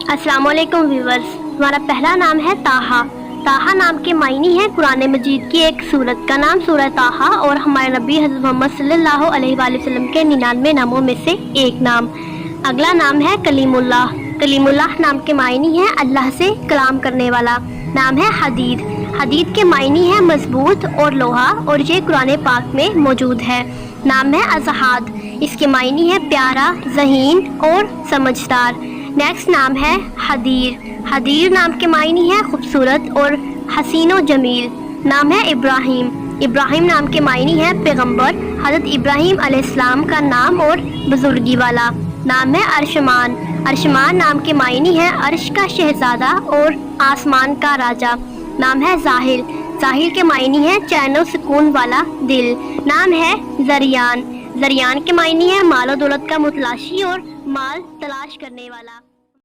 السلام علیکم ویورز، ہمارا پہلا نام ہے طٰہٰ۔ طٰہٰ نام کے معنی ہے قرآن مجید کی ایک سورت کا نام سورہ طٰہٰ اور ہمارے نبی حضرت محمد صلی اللہ علیہ وآلہ وسلم کے 99 ناموں میں سے ایک نام۔ اگلا نام ہے کلیم اللہ۔ کلیم اللہ نام کے معنی ہے اللہ سے کلام کرنے والا۔ نام ہے حدید۔ حدید کے معنی ہے مضبوط اور لوہا، اور یہ قرآن پاک میں موجود ہے۔ نام ہے اضحاد۔ اس کے معنی ہے پیارا، ذہین اور سمجھدار۔ نیکسٹ نام ہے حدیر۔ حدیر نام کے معنی ہے خوبصورت اور حسین و جمیل۔ نام ہے ابراہیم۔ ابراہیم نام کے معنی ہے پیغمبر، حضرت ابراہیم علیہ السلام کا نام اور بزرگی والا۔ نام ہے ارشمان۔ ارشمان نام کے معنی ہے عرش کا شہزادہ اور آسمان کا راجا۔ نام ہے ظاہر۔ ظاہر کے معنی ہے چین و سکون والا دل۔ نام ہے زریان۔ زریان کے معنی ہے مال و دولت کا متلاشی اور مال تلاش کرنے والا۔